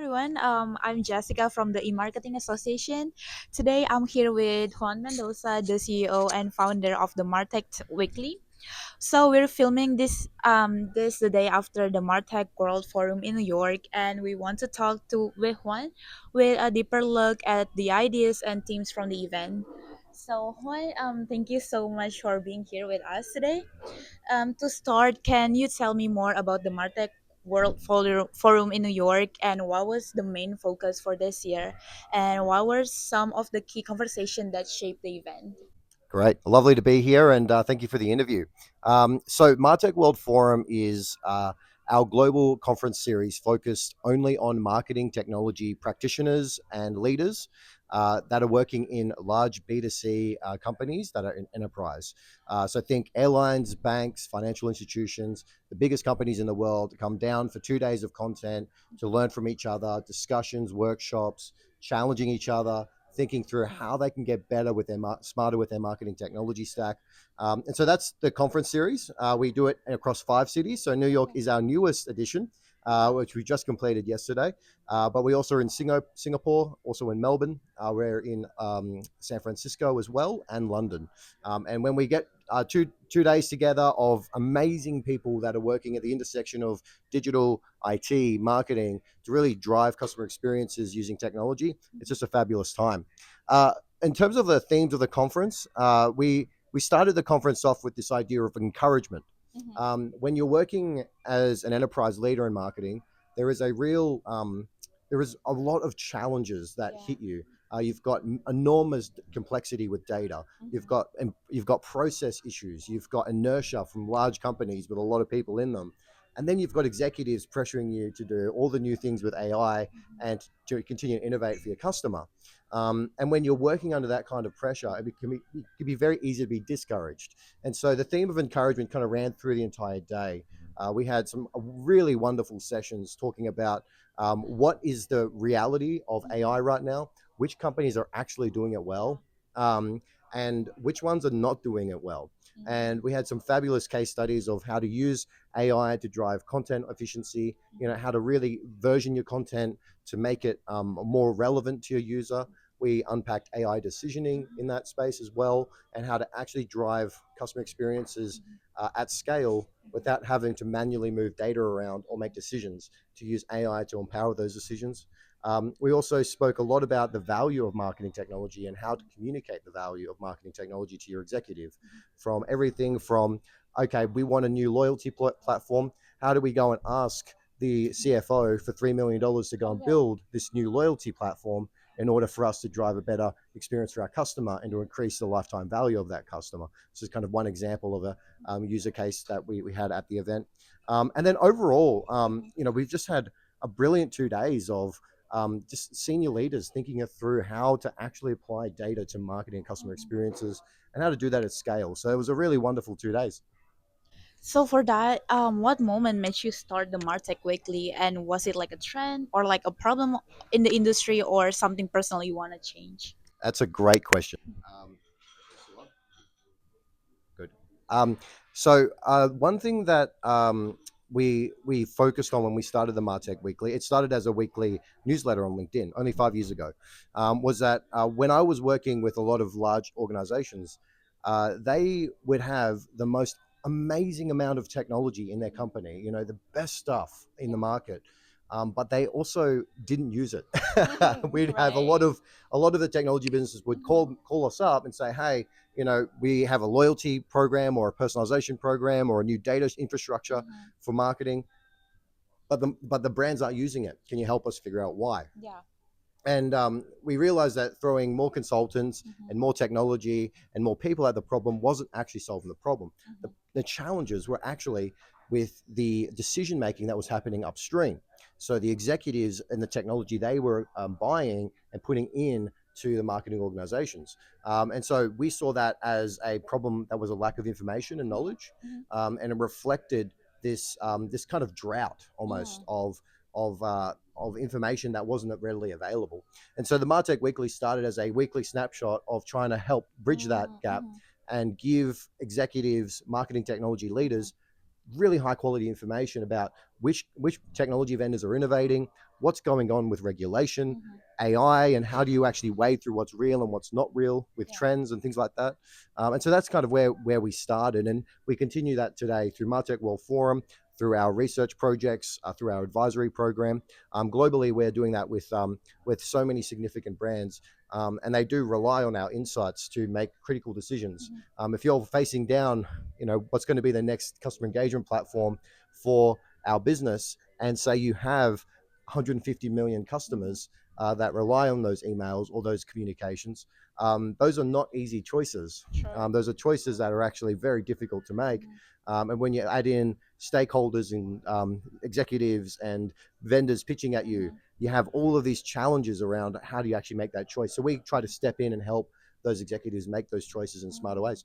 everyone. I'm Jessica from the E-Marketing Association. Today I'm here with Juan Mendoza, the CEO and founder of the Martech Weekly. So we're filming this the day after the Martech World Forum in New York, and we want to talk to with Juan with a deeper look at the ideas and themes from the event. So Juan, thank you so much for being here with us today. To start, can you tell me more about the Martech Forum in New York and what was the main focus for this year? And what were some of the key conversations that shaped the event? Great. Lovely to be here, and thank you for the interview. So, Martech World Forum is our global conference series focused only on marketing technology practitioners and leaders that are working in large B2C companies that are in enterprise. So, think airlines, banks, financial institutions, the biggest companies in the world come down for 2 days of content to learn from each other, discussions, workshops, challenging each other, thinking through how they can get better with their smarter with their marketing technology stack. And so that's the conference series. We do it across 5 cities. So New York is our newest edition, which we just completed yesterday. But we also are in Singapore, also in Melbourne. We're in San Francisco as well, and London. And when we get two days together of amazing people that are working at the intersection of digital, IT, marketing to really drive customer experiences using technology, it's just a fabulous time. In terms of the themes of the conference, we started the conference off with this idea of encouragement. When you're working as an enterprise leader in marketing, there is a real there is a lot of challenges that hit you. You've got enormous complexity with data. You've got process issues. You've got inertia from large companies with a lot of people in them, and then you've got executives pressuring you to do all the new things with AI and to continue to innovate for your customer. And when you're working under that kind of pressure, it can be very easy to be discouraged. And so the theme of encouragement kind of ran through the entire day. We had some really wonderful sessions talking about what is the reality of AI right now, which companies are actually doing it well, and which ones are not doing it well. And we had some fabulous case studies of how to use AI to drive content efficiency, how to really version your content to make it more relevant to your user. We unpacked AI decisioning in that space as well, and how to actually drive customer experiences at scale without having to manually move data around or make decisions, to use AI to empower those decisions. We also spoke a lot about the value of marketing technology and how to communicate the value of marketing technology to your executive, from everything from, okay, we want a new loyalty platform. How do we go and ask the CFO for $3 million to go and build this new loyalty platform in order for us to drive a better experience for our customer and to increase the lifetime value of that customer? This is kind of one example of a user case that we had at the event. And then overall, we've just had a brilliant 2 days of just senior leaders thinking it through how to actually apply data to marketing and customer experiences and how to do that at scale. So it was a really wonderful 2 days. So for that, what moment made you start the Martech Weekly, and was it like a trend or like a problem in the industry or something personal you want to change? That's a great question. Um, Good. One thing that we focused on when we started the Martech Weekly, it started as a weekly newsletter on LinkedIn only 5 years ago, was that when I was working with a lot of large organizations, they would have the most amazing amount of technology in their company, the best stuff in the market. But they also didn't use it. We'd have a lot of the technology businesses would call us up and say, "Hey, we have a loyalty program or a personalization program or a new data infrastructure for marketing, but the brands aren't using it. Can you help us figure out why?" Yeah. And we realized that throwing more consultants and more technology and more people at the problem wasn't actually solving the problem. The challenges were actually with the decision making that was happening upstream. So the executives and the technology they were buying and putting in to the marketing organizations. And so we saw that as a problem that was a lack of information and knowledge, and it reflected this kind of drought almost of information that wasn't readily available. And so the Martech Weekly started as a weekly snapshot of trying to help bridge that gap and give executives, marketing technology leaders really high quality information about which technology vendors are innovating, what's going on with regulation, Mhm. AI, and how do you actually wade through what's real and what's not real with Yeah. trends and things like that. And so that's kind of where we started, and we continue that today through Martech World Forum, through our research projects, through our advisory program. Globally, we're doing that with so many significant brands, and they do rely on our insights to make critical decisions. Mhm. If you're facing down, what's going to be the next customer engagement platform for our business, and say you have 150 million Mhm. customers that rely on those emails or those communications. Those are not easy choices. Sure. Those are choices that are actually very difficult to make. Mhm. And when you add in stakeholders and executives and vendors pitching at you, Mhm. you have all of these challenges around how do you actually make that choice. So we try to Mhm. step in and help those executives make those choices in smarter Mhm. ways.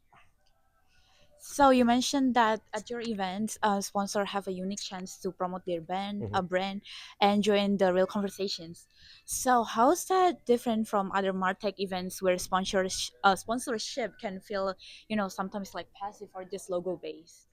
So you mentioned that at your events, sponsor have a unique chance to promote their Mm-hmm. brand, and join the real conversations. So how's that different from other Martech events where sponsorship can feel, sometimes like passive or just logo based?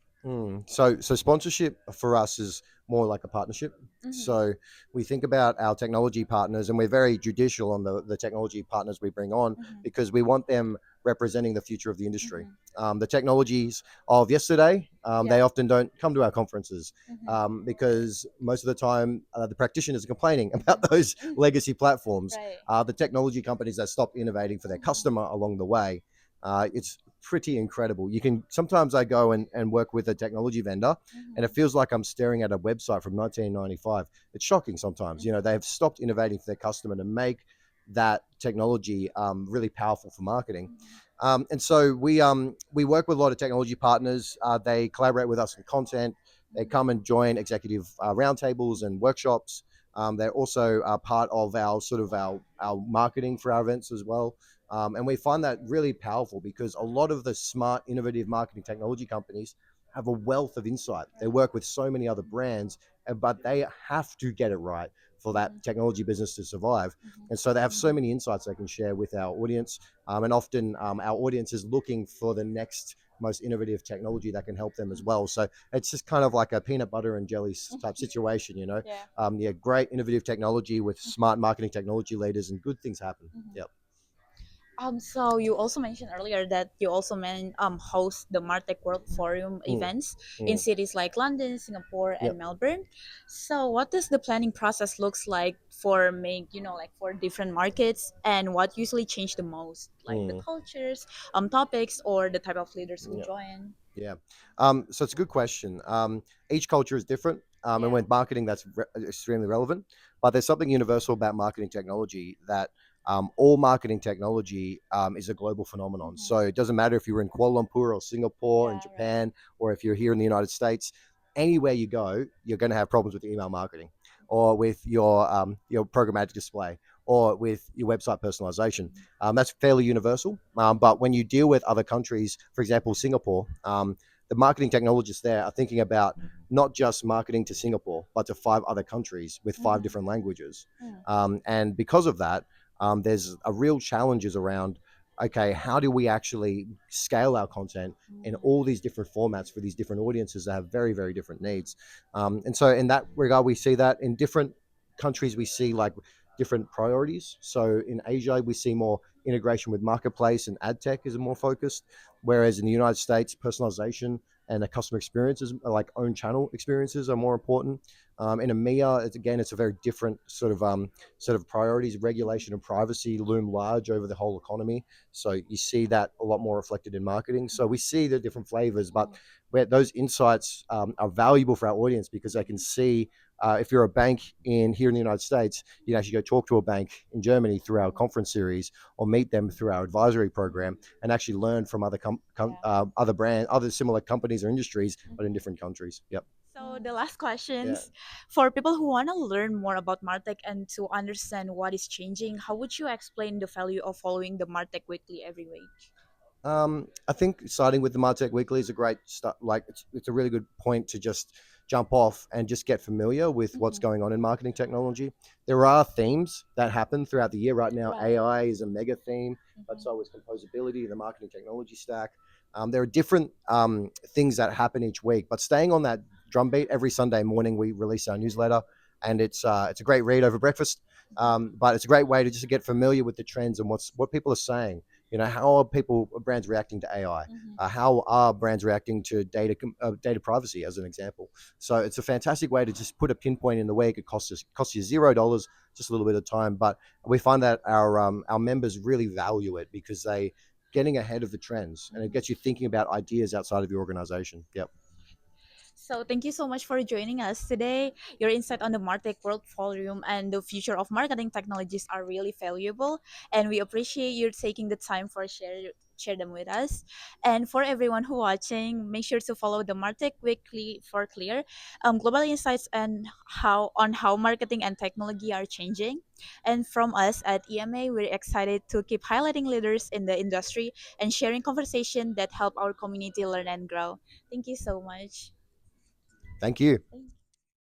So sponsorship for us is more like a partnership. Mm-hmm. So we think about our technology partners, and we're very judicial on the technology partners we bring on Mm-hmm. because we want them representing the future of the industry. Mm-hmm. The technologies of yesterday, they Yeah. often don't come to our conferences Mm-hmm. because most of the time the practitioners are complaining about those Mm-hmm. legacy platforms. Right. The technology companies that stop innovating for their Mm-hmm. customer along the way. It's pretty incredible. You can sometimes I go and work with a technology vendor, and it Mm-hmm. feels like I'm staring at a website from 1995. It's shocking sometimes. They have stopped innovating for their customer to make that technology really powerful for marketing. Mm-hmm. And so we work with a lot of technology partners. They collaborate with us in content. They come and join executive roundtables and workshops. They're also part of our sort of our marketing for our events as well. And we find that really powerful because a lot of the smart, innovative marketing technology companies have a wealth of insight. They Right. work with so many other brands, but they have to get it right for that Mm-hmm. technology business to survive. Mm-hmm. And so they have so many insights they can share with our audience. And often our audience is looking for the next most innovative technology that can help them as well. So it's just kind of like a peanut butter and jelly type situation, Yeah. Yeah, great innovative technology with smart marketing technology leaders, and good things happen. Mm-hmm. Yep. So you also mentioned earlier that you also host the Martech World Forum Mm, events in mm, cities like London, Singapore, and yep. Melbourne. So what does the planning process looks like for like for different markets, and what usually change the most, like the Mm, cultures, topics, or the type of leaders who yep. join? Yeah. So it's a good question. Each culture is different. And Yeah. with marketing, that's extremely relevant. But there's something universal about marketing technology that all marketing technology is a global phenomenon. Mm-hmm. So it doesn't matter if you're in Kuala Lumpur or Singapore and Yeah. Right. Japan, or if you're here in the United States, anywhere you go, you're going to have problems with email marketing or with your programmatic display or with your website personalization. That's fairly universal. But when you deal with other countries, for example, Singapore, the marketing technologists there are thinking about not just marketing to Singapore, but to five other countries with five different Mm-hmm. languages. And because of that, there's a real challenges around, okay, how do we actually scale our content in all these different formats for these different audiences that have very, very different needs? And so in that regard, we see that in different countries, we see like different priorities. So in Asia, we see more integration with marketplace and ad tech is more focused, whereas in the United States, personalization and the customer experiences, like own channel experiences, are more important. In EMEA, it's a very different sort of priorities. Regulation and privacy loom large over the whole economy, so you see that a lot more reflected in marketing. So we see the different flavors, but where those insights are valuable for our audience because they can see if you're a bank in here in the United States, you can actually go talk to a bank in Germany through our conference series, or meet them through our advisory program, and actually learn from Yeah. other brand, other similar companies or industries, but in Mhm. different countries. Yep. So the last Yeah. questions for people who want to learn more about Martech and to understand what is changing, how would you explain the value of following the Martech Weekly every week? I think starting with the Martech Weekly is a great start. Like it's a really good point to just jump off and just get familiar with what's Hmm. going on in marketing technology. There are themes that happen throughout the year. Right now, Right. AI is a mega theme, but Hmm. so is composability, the marketing technology stack. There are different things that happen each week, but staying on that drumbeat. Every Sunday morning we release our newsletter, and it's a great read over breakfast. But it's a great way to just get familiar with the trends and what people are saying. How are brands reacting to AI? Mhm. How are brands reacting to data privacy, as an example? So it's a fantastic way to just put a pinpoint in the week. It costs you $0, just a little bit of time, but we find that our members really value it because they getting ahead of the trends, and it gets you thinking about ideas outside of your organization. Yep. So thank you so much for joining us today. Your insight on the Martech World Forum and the future of marketing technologies are really valuable, and we appreciate you taking the time for share them with us. And for everyone who watching, make sure to follow the Martech Weekly for clear global insights and how marketing and technology are changing. And from us at EMA, we're excited to keep highlighting leaders in the industry and sharing conversation that help our community learn and grow. Thank you so much. Thank you. Thank